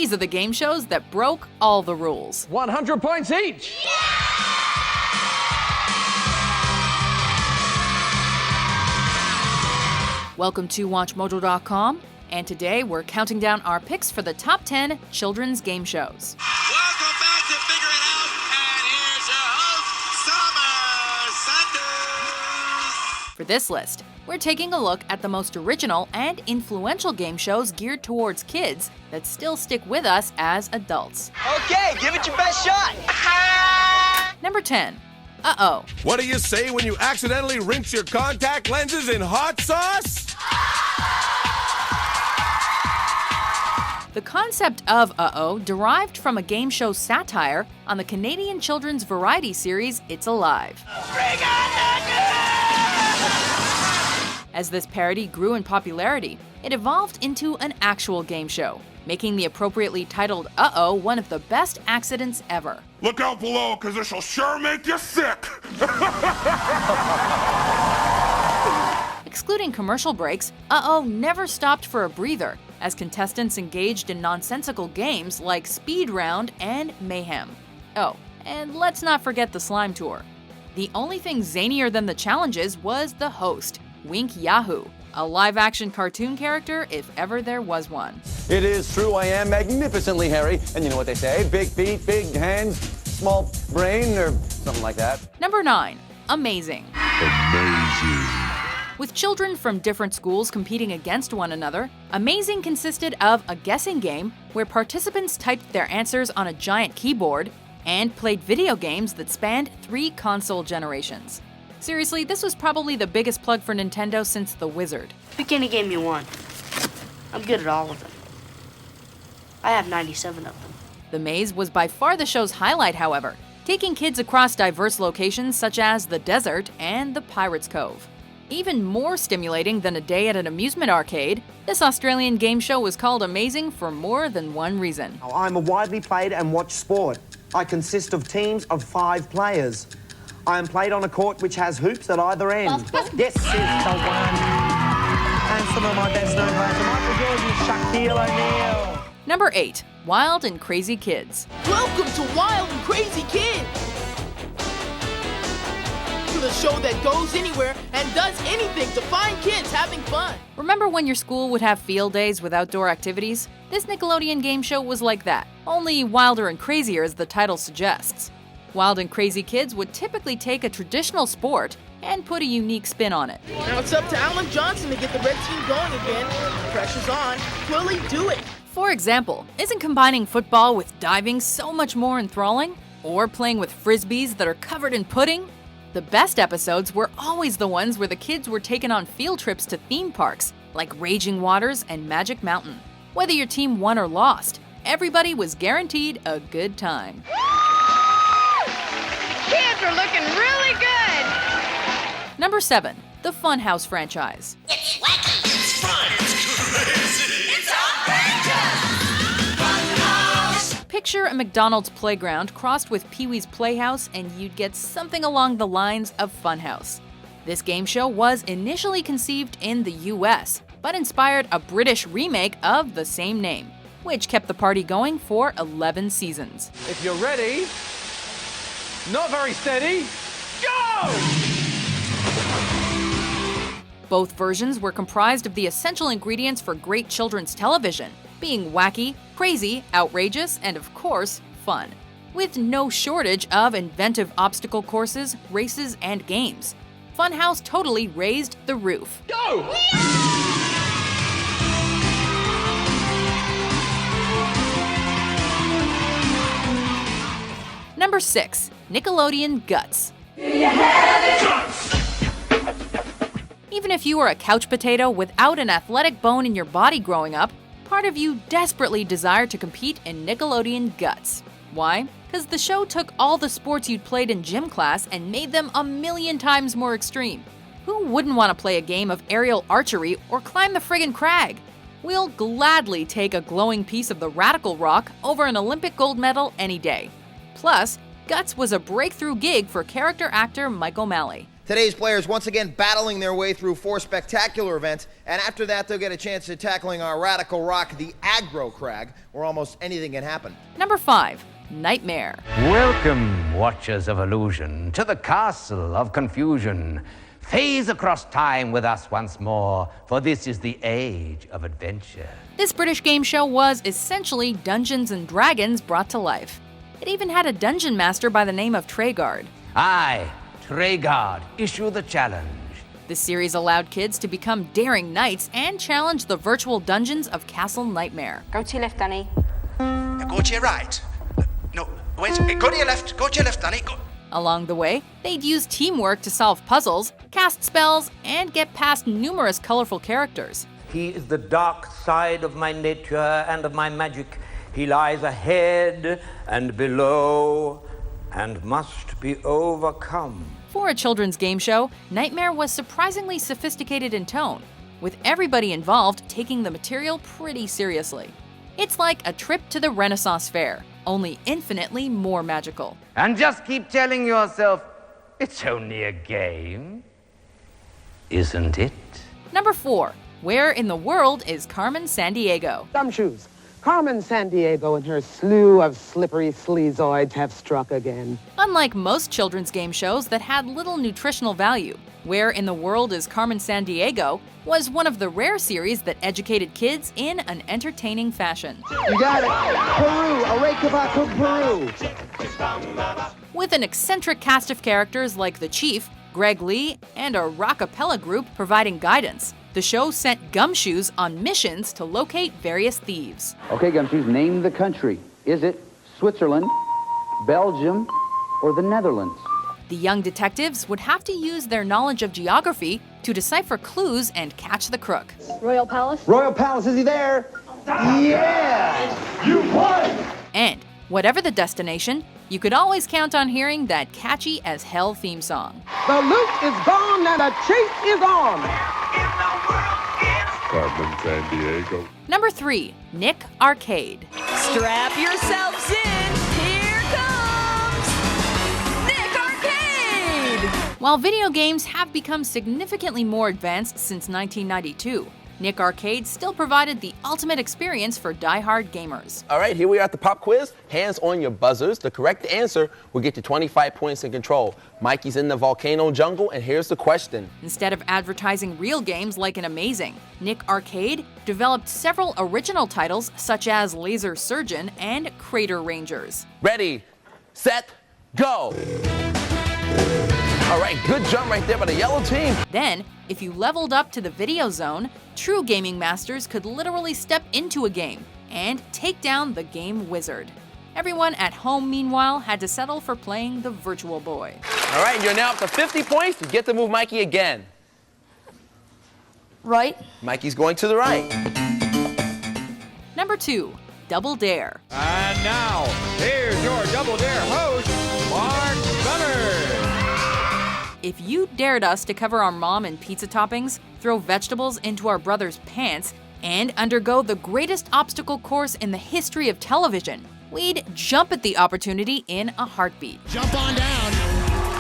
These are the game shows that broke all the rules. 100 points each! Welcome to WatchMojo.com, and today we're counting down our picks for the top 10 children's game shows. Welcome back to Figure It Out, and here's your host, Summer Sanders. For this list, we're taking a look at the most original and influential game shows geared towards kids that still stick with us as adults. Okay, give it your best shot. Number 10. Uh-oh. What do you say when you accidentally rinse your contact lenses in hot sauce? The concept of Uh-oh derived from a game show satire on the Canadian children's variety series It's Alive. As this parody grew in popularity, it evolved into an actual game show, making the appropriately titled Uh-Oh one of the best accidents ever. Look out below, because this'll sure make you sick. Excluding commercial breaks, Uh-Oh never stopped for a breather, as contestants engaged in nonsensical games like Speed Round and Mayhem. Oh, and let's not forget the slime tour. The only thing zanier than the challenges was the host, Wink Yahoo, a live-action cartoon character if ever there was one. It is true, I am magnificently hairy, and you know what they say, big feet, big hands, small brain, or something like that. Number 9. Amazing. With children from different schools competing against one another, Amazing consisted of a guessing game where participants typed their answers on a giant keyboard and played video games that spanned 3 console generations. Seriously, this was probably the biggest plug for Nintendo since The Wizard. Pick any game you want. I'm good at all of them. I have 97 of them. The Maze was by far the show's highlight, however, taking kids across diverse locations such as the desert and the Pirates Cove. Even more stimulating than a day at an amusement arcade, this Australian game show was called Amazing for more than one reason. I'm a widely played and watched sport. I consist of teams of 5 players. I am played on a court which has hoops at either end. Yes, it's the one. And some of my best known players are Michael Jordan, Shaquille O'Neal. Number 8. Wild and Crazy Kids. Welcome to Wild and Crazy Kids! To the show that goes anywhere and does anything to find kids having fun. Remember when your school would have field days with outdoor activities? This Nickelodeon game show was like that, only wilder and crazier as the title suggests. Wild and Crazy Kids would typically take a traditional sport and put a unique spin on it. Now it's up to Alan Johnson to get the red team going again. Pressure's on. Will he do it? For example, isn't combining football with diving so much more enthralling? Or playing with frisbees that are covered in pudding? The best episodes were always the ones where the kids were taken on field trips to theme parks, like Raging Waters and Magic Mountain. Whether your team won or lost, everybody was guaranteed a good time. Kids are looking really good! Number 7. The Funhouse franchise. It's wacky, it's fun, it's crazy, it's outrageous! Funhouse! Picture a McDonald's playground crossed with Pee-wee's Playhouse and you'd get something along the lines of Funhouse. This game show was initially conceived in the US, but inspired a British remake of the same name, which kept the party going for 11 seasons. If you're ready, not very steady, go! Both versions were comprised of the essential ingredients for great children's television, being wacky, crazy, outrageous, and of course, fun. With no shortage of inventive obstacle courses, races, and games. Funhouse totally raised the roof. Go! Number 6. Nickelodeon GUTS. Even if you were a couch potato without an athletic bone in your body growing up, part of you desperately desired to compete in Nickelodeon GUTS. Why? Because the show took all the sports you'd played in gym class and made them a million times more extreme. Who wouldn't want to play a game of aerial archery or climb the friggin' crag? We'll gladly take a glowing piece of the radical rock over an Olympic gold medal any day. Plus, GUTS was a breakthrough gig for character actor Mike O'Malley. Today's players once again battling their way through 4 spectacular events, and after that they'll get a chance at tackling our radical rock, the aggro crag, where almost anything can happen. Number 5, Nightmare. Welcome, Watchers of Illusion, to the Castle of Confusion. Phase across time with us once more, for this is the age of adventure. This British game show was essentially Dungeons and Dragons brought to life. It even had a dungeon master by the name of Treguard. I, Treguard, issue the challenge. This series allowed kids to become daring knights and challenge the virtual dungeons of Castle Nightmare. Go to your left, Danny. Go to your right. No, wait, go to your left. Go to your left, Danny. Go. Along the way, they'd use teamwork to solve puzzles, cast spells, and get past numerous colorful characters. He is the dark side of my nature and of my magic. He lies ahead and below and must be overcome. For a children's game show, Nightmare was surprisingly sophisticated in tone, with everybody involved taking the material pretty seriously. It's like a trip to the Renaissance Fair, only infinitely more magical. And just keep telling yourself, it's only a game, isn't it? Number 4, where in the world is Carmen Sandiego? Gumshoes. Carmen Sandiego and her slew of slippery sleazoids have struck again. Unlike most children's game shows that had little nutritional value, Where in the World is Carmen Sandiego was one of the rare series that educated kids in an entertaining fashion. You got it. Peru, a Reykjavik of Peru. With an eccentric cast of characters like the Chief, Greg Lee, and a rockapella group providing guidance, the show sent Gumshoes on missions to locate various thieves. Okay, Gumshoes, name the country. Is it Switzerland, Belgium, or the Netherlands? The young detectives would have to use their knowledge of geography to decipher clues and catch the crook. Royal Palace? Royal Palace, is he there? Yeah! You won! And whatever the destination, you could always count on hearing that catchy as hell theme song. The loot is gone and the chase is on. Carmen Sandiego. Number 3, Nick Arcade. Strap yourselves in. Here comes Nick Arcade! While video games have become significantly more advanced since 1992, Nick Arcade still provided the ultimate experience for die-hard gamers. All right, here we are at the pop quiz. Hands on your buzzers. The correct answer will get you 25 points in control. Mikey's in the volcano jungle, and here's the question. Instead of advertising real games like an Amazing, Nick Arcade developed several original titles such as Laser Surgeon and Crater Rangers. Ready, set, go. All right, good jump right there by the yellow team. Then, if you leveled up to the video zone, true gaming masters could literally step into a game and take down the game wizard. Everyone at home, meanwhile, had to settle for playing the Virtual Boy. All right, you're now up to 50 points. You get to move Mikey again. Right. Mikey's going to the right. Number 2, Double Dare. And now, here's your Double Dare host, Mark Summers. If you dared us to cover our mom in pizza toppings, throw vegetables into our brother's pants, and undergo the greatest obstacle course in the history of television, we'd jump at the opportunity in a heartbeat. Jump on down,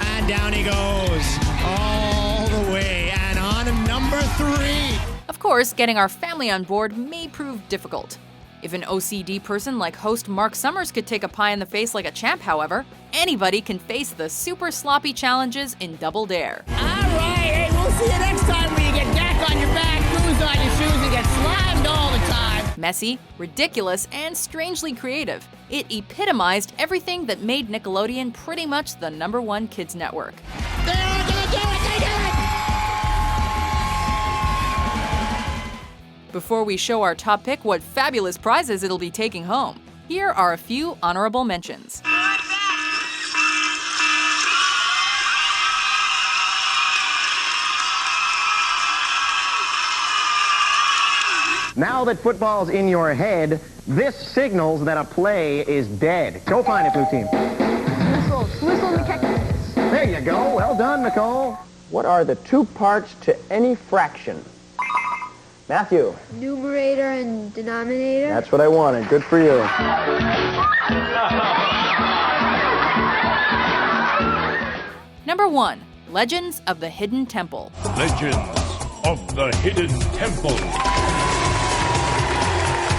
and down he goes, all the way, and on to number 3. Of course, getting our family on board may prove difficult. If an OCD person like host Mark Summers could take a pie in the face like a champ, however, anybody can face the super sloppy challenges in Double Dare. All right, hey, we'll see you next time where you get gack on your back, booze on your shoes, and get slimed all the time. Messy, ridiculous, and strangely creative, it epitomized everything that made Nickelodeon pretty much the #1 kids network. They're gonna do it, they did it! Before we show our top pick what fabulous prizes it'll be taking home, here are a few honorable mentions. Now that football's in your head, this signals that a play is dead. Go find it, blue team. Whistle in the cactus. There you go. Well done, Nicole. What are the 2 parts to any fraction? Matthew. Numerator and denominator. That's what I wanted. Good for you. Number 1, Legends of the Hidden Temple. Legends of the Hidden Temple.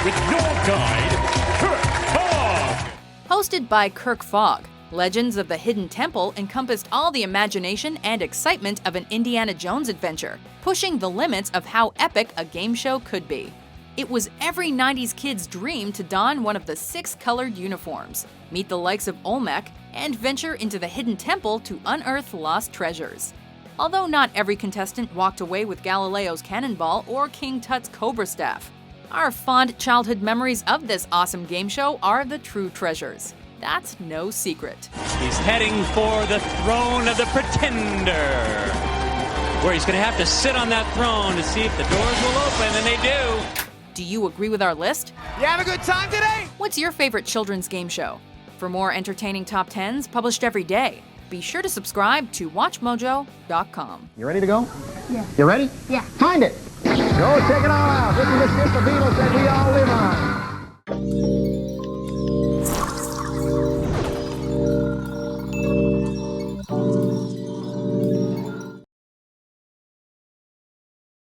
With your guide, Kirk Fogg. Hosted by Kirk Fogg, Legends of the Hidden Temple encompassed all the imagination and excitement of an Indiana Jones adventure, pushing the limits of how epic a game show could be. It was every 90s kid's dream to don one of the 6 colored uniforms, meet the likes of Olmec, and venture into the Hidden Temple to unearth lost treasures. Although not every contestant walked away with Galileo's cannonball or King Tut's cobra staff, our fond childhood memories of this awesome game show are the true treasures. That's no secret. He's heading for the throne of the Pretender, where he's going to have to sit on that throne to see if the doors will open, and they do. Do you agree with our list? You have a good time today? What's your favorite children's game show? For more entertaining top 10s published every day, be sure to subscribe to WatchMojo.com. You ready to go? Yeah. You ready? Yeah. Find it. Go check it all out. This is the ship the Beatles said